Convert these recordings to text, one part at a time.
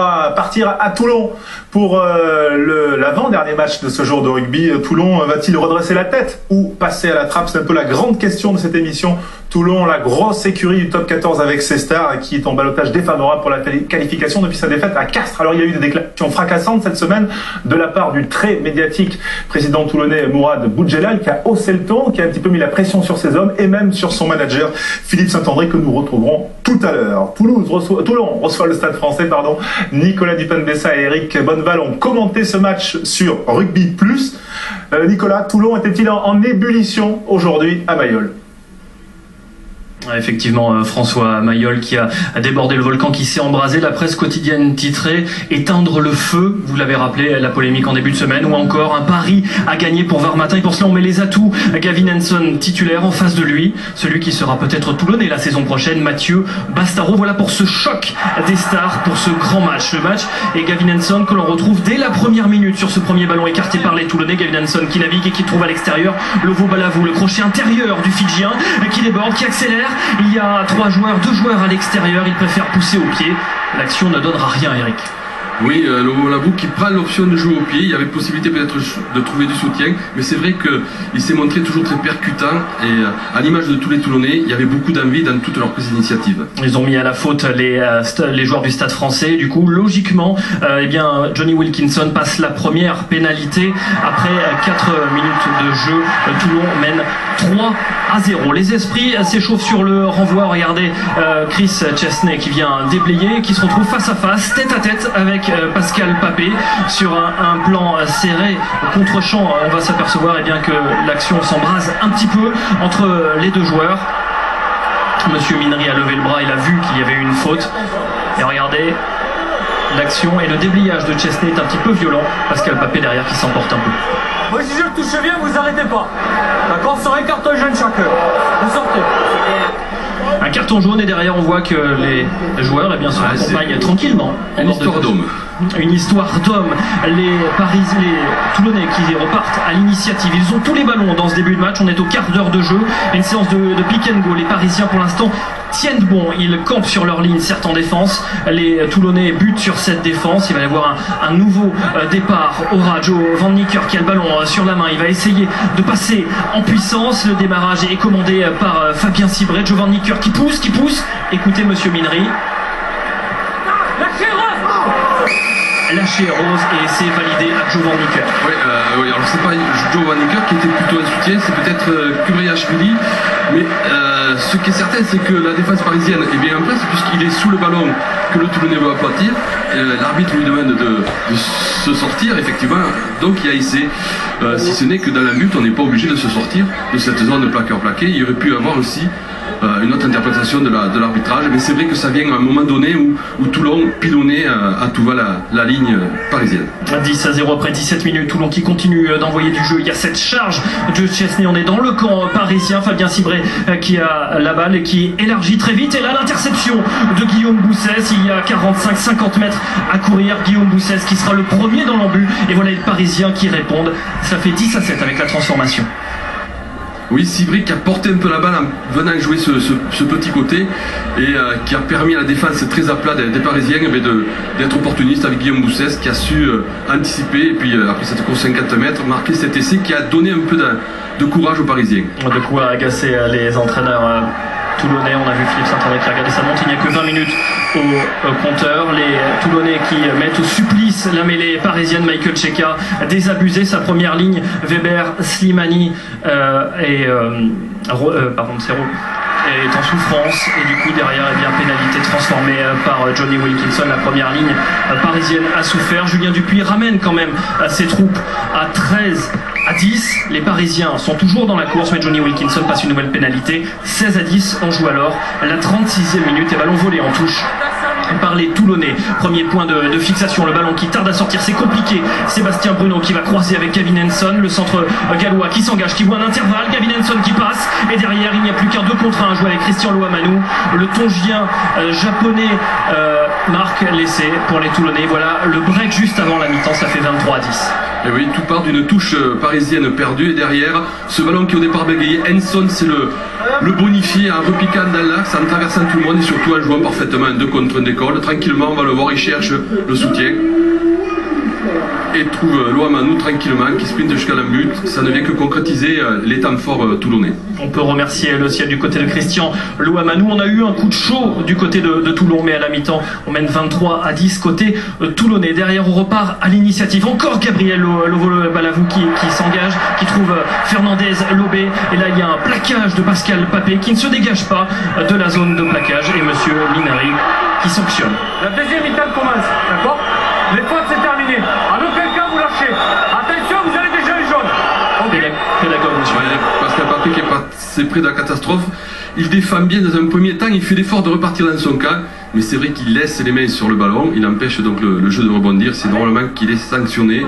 va partir à Toulon pour l'avant-dernier match de ce jour de rugby. Toulon va-t-il redresser la tête ou passer à la trappe? C'est un peu la grande question de cette émission. Toulon, la grosse écurie du top 14 avec ses stars, qui est en ballottage défavorable pour la qualification depuis sa défaite à Castres. Alors il y a eu des déclarations fracassantes cette semaine de la part du très médiatique président toulonnais Mourad Boudjelal, qui a haussé le ton, qui a un petit peu mis la pression sur ses hommes et même sur son manager Philippe Saint-André, que nous retrouverons tout à l'heure. Toulon reçoit le Stade Français, pardon. Nicolas Dupin-Bessa et Eric Bonneval ont commenté ce match sur Rugby+. Nicolas, Toulon était-il en ébullition aujourd'hui à Mayol? Effectivement, François Mayol qui a débordé le volcan, qui s'est embrasé. La presse quotidienne titrait « Éteindre le feu », vous l'avez rappelé, la polémique en début de semaine, ou encore un pari à gagner pour Var Matin. Et pour cela, on met les atouts. Gavin Henson, titulaire, en face de lui, celui qui sera peut-être toulonnais la saison prochaine, Mathieu Bastaro. Voilà pour ce choc des stars, pour ce grand match. Le match, et Gavin Henson que l'on retrouve dès la première minute sur ce premier ballon écarté par les Toulonnais. Gavin Henson qui navigue et qui trouve à l'extérieur Lovo Balavou, le crochet intérieur du Fidjien, qui déborde, qui accélère. Il y a deux joueurs à l'extérieur, il préfère pousser au pied. L'action ne donnera rien, Eric. Oui, Lovo Balavou qui prend l'option de jouer au pied. Il y avait possibilité peut-être de trouver du soutien, mais c'est vrai qu'il s'est montré toujours très percutant et à l'image de tous les Toulonnais, il y avait beaucoup d'envie dans toutes leurs prises d'initiative. Ils ont mis à la faute les joueurs du Stade Français. Du coup, logiquement, Johnny Wilkinson passe la première pénalité après 4 minutes de jeu. Toulon mène 3-0. Les esprits s'échauffent sur le renvoi. Regardez Chris Chesney qui vient déblayer, qui se retrouve face à face, tête à tête avec Pascal Papé sur un plan serré contre-champ. On va s'apercevoir que l'action s'embrase un petit peu entre les deux joueurs. Monsieur Minry a levé le bras, il a vu qu'il y avait eu une faute. Et regardez, l'action et le déblayage de Chesney est un petit peu violent. Pascal Papé derrière qui s'emporte un peu. Moi si je le touche bien, vous arrêtez pas. D'accord, sur un carton jaune chacun. Vous sortez. Un carton jaune et derrière on voit que les joueurs se accompagnent tranquillement. Une histoire d'homme. Une histoire d'homme. Les Toulonnais qui repartent à l'initiative. Ils ont tous les ballons dans ce début de match. On est au quart d'heure de jeu. Une séance de pick and go. Les Parisiens pour l'instant tiennent bon. Ils campent sur leur ligne, certes en défense. Les Toulonnais butent sur cette défense. Il va y avoir un nouveau départ. Joe Van Nicker qui a le ballon sur la main. Il va essayer de passer en puissance. Le démarrage est commandé par Fabien Cibret. Joe Van Nicker qui pousse. Écoutez Monsieur Minry. Lâché Rose et c'est validé à Joe Van Nicker. Oui, alors c'est pas Joe Van Nicker qui était plutôt un soutien, c'est peut-être Kubriashvili, mais ce qui est certain c'est que la défense parisienne est bien en place puisqu'il est sous le ballon que le Toulonnais veut applaudir. L'arbitre lui demande de se sortir, effectivement, donc il y a essai. Si ce n'est que dans la lutte, on n'est pas obligé de se sortir de cette zone de plaqueur-plaqué. Il y aurait pu avoir aussi une autre interprétation de l'arbitrage, mais c'est vrai que ça vient à un moment donné où Toulon pilonnait à tout va la ligne parisienne. 10-0 après 17 minutes, Toulon qui continue d'envoyer du jeu. Il y a cette charge de Chesney, on est dans le camp parisien. Fabien Cibret qui a la balle et qui élargit très vite, et là l'interception de Guillaume Boussès. Il y a 45-50 mètres à courir. Guillaume Boussès qui sera le premier dans l'embut, et voilà les Parisiens qui répondent. Ça fait 10-7 avec la transformation. Oui, Cibret qui a porté un peu la balle en venant jouer ce petit côté et qui a permis à la défense très à plat des Parisiens d'être opportuniste avec Guillaume Boussès qui a su anticiper et puis après cette course 50 mètres marquer cet essai qui a donné un peu de courage aux Parisiens. De quoi agacer les entraîneurs toulonnais. On a vu Philippe Saint-André qui a regardé sa montre. Il n'y a que 20 minutes au compteur. Les Toulonnais qui mettent au supplice la mêlée parisienne. Michael Cheka désabusé. Sa première ligne, Weber, Slimani Serrault est en souffrance, et du coup derrière pénalité transformée par Johnny Wilkinson. La première ligne parisienne a souffert. Julien Dupuis ramène quand même ses troupes à 13-10. Les Parisiens sont toujours dans la course, mais Johnny Wilkinson passe une nouvelle pénalité. 16-10. On joue alors la 36e minute et ballon volé en touche par les Toulonnais. Premier point de fixation, le ballon qui tarde à sortir, c'est compliqué. Sébastien Bruno qui va croiser avec Gavin Henson, le centre gallois qui s'engage, qui voit un intervalle, Gavin Henson qui passe, et derrière il n'y a plus qu'un 2 contre 1 joué avec Christian Louamanou. Le tongien japonais marque l'essai pour les Toulonnais. Voilà le break juste avant la mi-temps, ça fait 23-10. Et oui, tout part d'une touche parisienne perdue et derrière, ce ballon qui au départ bégayait, Henson c'est le bonifié en repiquant dans l'axe, en traversant tout le monde et surtout en jouant parfaitement un 2 contre 1 d'école. Tranquillement, on va le voir, il cherche le soutien. Et trouve Louamanou tranquillement qui sprinte jusqu'à la but. Ça ne vient que concrétiser les temps forts toulonnais. On peut remercier le ciel du côté de Christian Louamanou. On a eu un coup de chaud du côté de Toulon, mais à la mi-temps, on mène 23-10 côté toulonnais. Derrière, on repart à l'initiative. Encore Gabriel Lovo-Balavou qui s'engage, qui trouve Fernandez Lobé. Et là, il y a un plaquage de Pascal Papé qui ne se dégage pas de la zone de plaquage. Et monsieur Minari qui sanctionne. La deuxième mi-temps commence, d'accord? Les fautes, c'est terminé. En aucun cas, vous lâchez. Attention, vous avez déjà les jaunes. Okay. Pédagogue, monsieur. Ouais, Pascal Papé qui est passé près de la catastrophe. Il défend bien dans un premier temps, il fait l'effort de repartir dans son camp. Mais c'est vrai qu'il laisse les mains sur le ballon. Il empêche donc le jeu de rebondir. C'est normalement qu'il est sanctionné.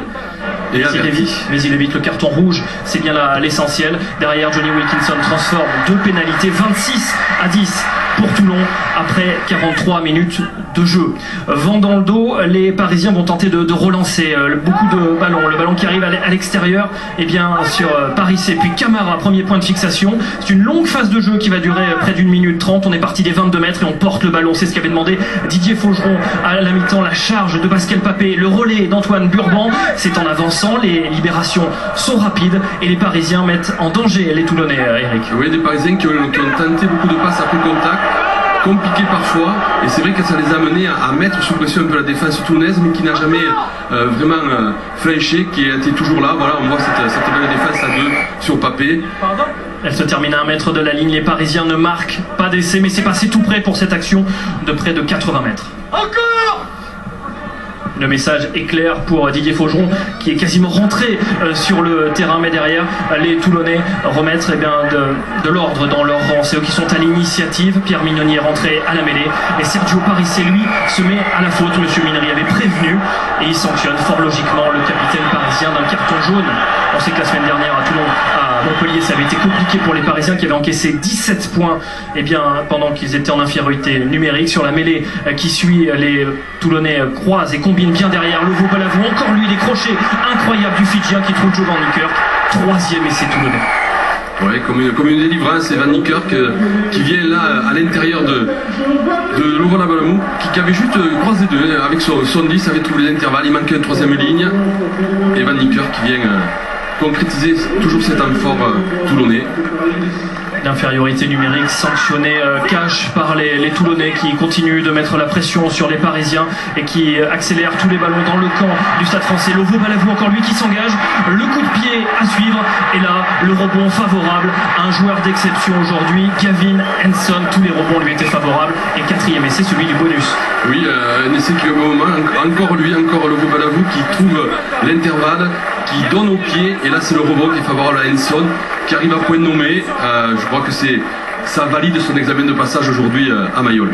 Mais il évite le carton rouge, c'est bien l'essentiel. Derrière, Johnny Wilkinson transforme 2 pénalités, 26-10 pour Toulon après 43 minutes de jeu. Vent dans le dos, les Parisiens vont tenter de relancer beaucoup de ballons. Le ballon qui arrive à l'extérieur, et bien sur Parissé, puis Camara, premier point de fixation. C'est une longue phase de jeu qui va durer près d'1 minute 30. On est parti des 22 mètres et on porte le ballon. C'est ce qu'avait demandé Didier Faugeron à la mi-temps. La charge de Pascal Papé, le relais d'Antoine Burban. C'est en avançant, les libérations sont rapides et les Parisiens mettent en danger les Toulonnais, Eric. Oui, des Parisiens qui ont tenté beaucoup de passes après contact, compliqué parfois, et c'est vrai que ça les a amenés à mettre sous pression un peu la défense toulonnaise, mais qui n'a jamais vraiment flanché, qui était toujours là. Voilà, on voit cette belle défense à 2 sur Papé. Elle se termine à 1 mètre de la ligne. Les Parisiens ne marquent pas d'essai, mais c'est passé tout près pour cette action de près de 80 mètres. Encore! Le message est clair pour Didier Faugeron qui est quasiment rentré sur le terrain, mais derrière les Toulonnais remettent de l'ordre dans leur rang. C'est eux qui sont à l'initiative. Pierre Mignoni est rentré à la mêlée et Sergio Parissé lui se met à la faute. Monsieur Mineri avait prévenu et il sanctionne fort logiquement le capitaine parisien d'un carton jaune. On sait que la semaine dernière à Toulon, à Montpellier, ça avait été compliqué pour les Parisiens qui avaient encaissé 17 points pendant qu'ils étaient en infériorité numérique. Sur la mêlée qui suit, les Toulonnais croisent et combinent bien derrière Lovo-Balavou. Encore lui, les crochets incroyables du Fidjien qui trouve Joe Van Niekerk. 3e essai toulonnais. Ouais, comme une délivrance, et Van Niekerk qui vient là à l'intérieur de Lovo-Balavou, qui avait juste croisé 2 avec son 10, avait trouvé les intervalles. Il manquait une 3e ligne et Van Niekerk qui vient concrétiser toujours cet temps fort toulonnais. L'infériorité numérique sanctionnée cash par les Toulonnais qui continuent de mettre la pression sur les Parisiens et qui accélèrent tous les ballons dans le camp du Stade Français. Lovo-Balavou, encore lui qui s'engage, le coup de pied à suivre et là le rebond favorable à un joueur d'exception aujourd'hui, Gavin Henson. Tous les rebonds lui étaient favorables et 4e essai, celui du bonus. Oui, un essai qui au moment, encore Lovo-Balavou qui trouve l'intervalle, qui donne au pied et là c'est le rebond qui est favorable à Henson qui arrive à point nommé. Je crois que ça valide son examen de passage aujourd'hui à Mayol.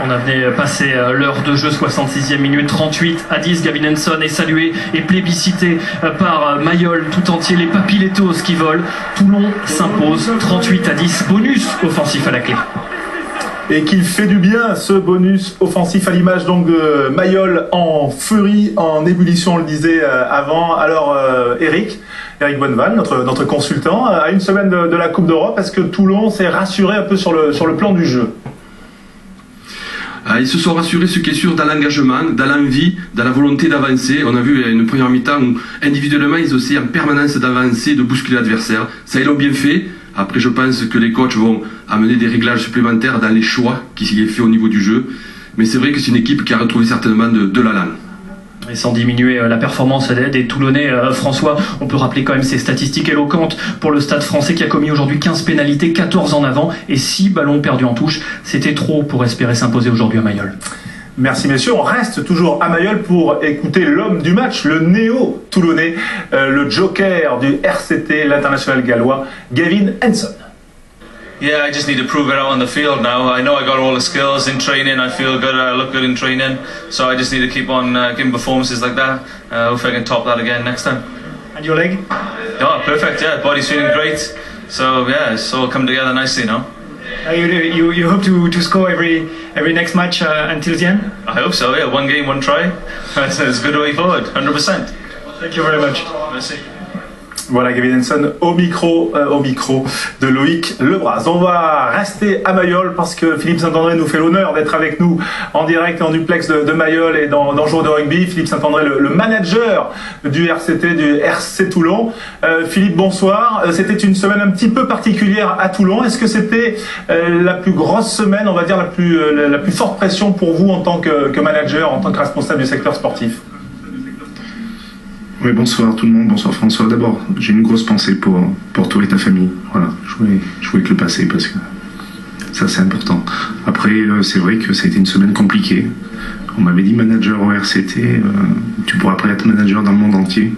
On avait passé l'heure de jeu, 66e minute, 38-10. Gavin Henson est salué et plébiscité par Mayol tout entier. Les Papillettos qui volent. Toulon s'impose 38-10. Bonus offensif à la clé. Et qu'il fait du bien ce bonus offensif à l'image donc de Mayol en furie, en ébullition, on le disait avant. Alors Eric Bonneval, notre consultant, à une semaine de la Coupe d'Europe, est-ce que Toulon s'est rassuré un peu sur le plan du jeu? Ils se sont rassurés, ce qui est sûr, dans l'engagement, dans l'envie, dans la volonté d'avancer. On a vu une première mi-temps où individuellement ils essaient en permanence d'avancer, de bousculer l'adversaire. Ça, ils l'ont bien fait. Après, je pense que les coachs vont amener des réglages supplémentaires dans les choix qui sont faits au niveau du jeu. Mais c'est vrai que c'est une équipe qui a retrouvé certainement de l'allant. Et sans diminuer la performance des Toulonnais, François, on peut rappeler quand même ces statistiques éloquentes pour le Stade Français qui a commis aujourd'hui 15 pénalités, 14 en avant et 6 ballons perdus en touche. C'était trop pour espérer s'imposer aujourd'hui à Mayol. Merci messieurs, on reste toujours à Mayol pour écouter l'homme du match, le néo-toulonnais, le joker du RCT, l'international gallois, Gavin Henson. Yeah, I just need to prove it out on the field now. I know I got all the skills in training. I feel good. I look good in training. So I just need to keep on giving performances like that. Hope I can top that again next time. And your leg? Oh, perfect. Yeah, body's feeling great. So yeah, it's all come together nicely now. You hope to score every next match until the end? I hope so. Yeah, one game, one try. It's a good way forward. 100%. Thank you very much. Merci. Voilà Gavin Henson au micro de Loïc Lebras. On va rester à Mayol parce que Philippe Saint-André nous fait l'honneur d'être avec nous en direct et en duplex de Mayol et dans Jour de Rugby. Philippe Saint-André, le manager du RCT, du RC Toulon. Philippe, bonsoir. C'était une semaine un petit peu particulière à Toulon. Est-ce que c'était la plus grosse semaine, on va dire la plus forte pression pour vous en tant que manager, en tant que responsable du secteur sportif? Oui, bonsoir tout le monde, bonsoir François. D'abord, j'ai une grosse pensée pour toi et ta famille. Voilà, je voulais te le passer parce que ça c'est important. Après, c'est vrai que ça a été une semaine compliquée. On m'avait dit manager au RCT, tu pourras après être manager dans le monde entier.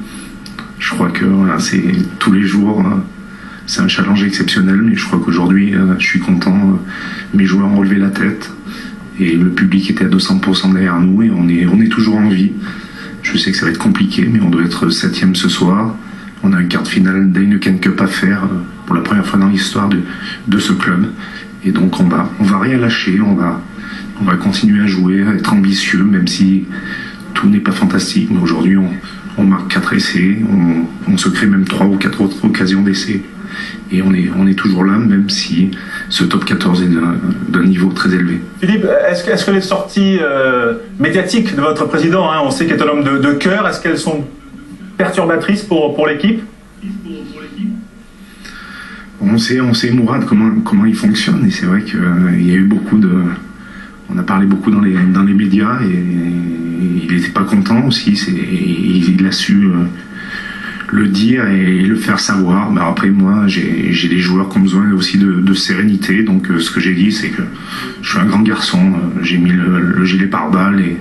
Je crois que voilà, c'est tous les jours, c'est un challenge exceptionnel, mais je crois qu'aujourd'hui, je suis content. Mes joueurs ont relevé la tête et le public était à 200% derrière nous et on est toujours en vie. Je sais que ça va être compliqué, mais on doit être 7e ce soir. On a une quart de finale d'Heineken Cup à faire pour la première fois dans l'histoire de ce club. Et donc on va rien lâcher, on va continuer à jouer, à être ambitieux, même si tout n'est pas fantastique. Mais aujourd'hui, on marque 4 essais, on se crée même 3 ou 4 autres occasions d'essais. Et on est toujours là, même si ce top 14 est d'un niveau très élevé. Philippe, est-ce que les sorties médiatiques de votre président, on sait qu'il est un homme de cœur, est-ce qu'elles sont perturbatrices pour l'équipe? On sait Mourad comment il fonctionne, et c'est vrai qu'il y a eu on a parlé beaucoup dans les médias, et il n'était pas content aussi, il a su le dire et le faire savoir. Mais après, moi, j'ai des joueurs qui ont besoin aussi de sérénité. Donc, ce que j'ai dit, c'est que je suis un grand garçon. J'ai mis le gilet pare-balles et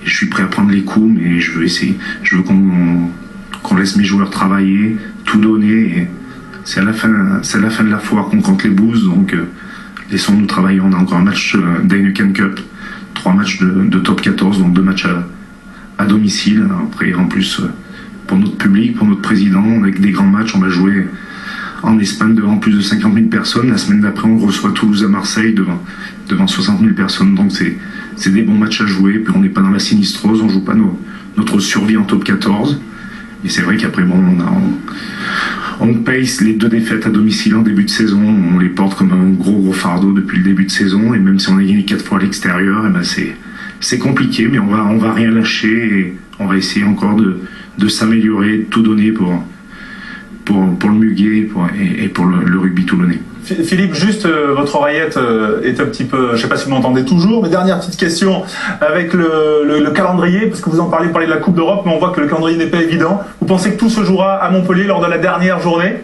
je suis prêt à prendre les coups, mais je veux essayer. Je veux qu'on laisse mes joueurs travailler, tout donner. Et c'est à la fin de la foire qu'on compte les bouses. Donc, laissons-nous travailler. On a encore un match d'Heineken Cup, 3 matchs de top 14, donc 2 matchs à domicile. Après, en plus, pour notre public, pour notre président, avec des grands matchs, on va jouer en Espagne devant plus de 50 000 personnes. La semaine d'après, on reçoit Toulouse à Marseille devant 60 000 personnes. Donc c'est des bons matchs à jouer. Puis on n'est pas dans la sinistrose, on joue pas notre survie en top 14. Et c'est vrai qu'après, bon, on paye les 2 défaites à domicile en début de saison. On les porte comme un gros fardeau depuis le début de saison. Et même si on a gagné 4 fois à l'extérieur, c'est compliqué, mais on va rien lâcher et on va essayer encore de s'améliorer, de tout donner pour le muguet et pour le rugby toulonnais. Philippe, juste votre oreillette est un petit peu, je ne sais pas si vous m'entendez toujours, mais dernière petite question avec le calendrier, parce que vous parlez de la Coupe d'Europe, mais on voit que le calendrier n'est pas évident. Vous pensez que tout se jouera à Montpellier lors de la dernière journée?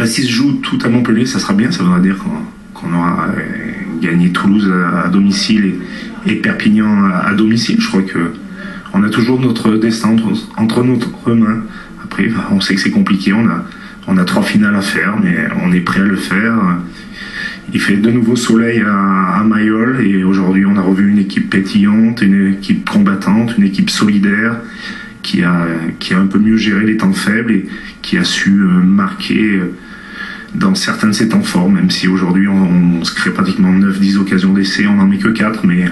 Si se joue tout à Montpellier, ça sera bien, ça voudra dire qu'on aura gagné Toulouse à domicile et Perpignan à domicile. Je crois que on a toujours notre destin entre notre mains. Après, on sait que c'est compliqué, on a 3 finales à faire, mais on est prêt à le faire. Il fait de nouveau soleil à Mayol, et aujourd'hui on a revu une équipe pétillante, une équipe combattante, une équipe solidaire qui a un peu mieux géré les temps faibles et qui a su marquer dans certains de ses temps forts, même si aujourd'hui on se crée pratiquement 9-10 occasions d'essai, on n'en met que 4, mais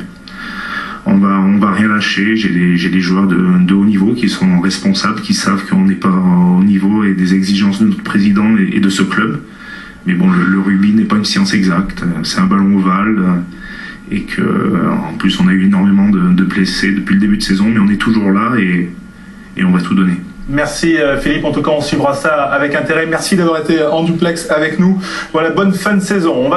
on va rien lâcher. J'ai des joueurs de haut niveau qui sont responsables, qui savent qu'on n'est pas au niveau et des exigences de notre président et de ce club. Mais bon, le rugby n'est pas une science exacte, c'est un ballon ovale, et que en plus on a eu énormément de blessés depuis le début de saison, mais on est toujours là et on va tout donner. Merci Philippe, en tout cas on suivra ça avec intérêt. Merci d'avoir été en duplex avec nous. Voilà, bonne fin de saison.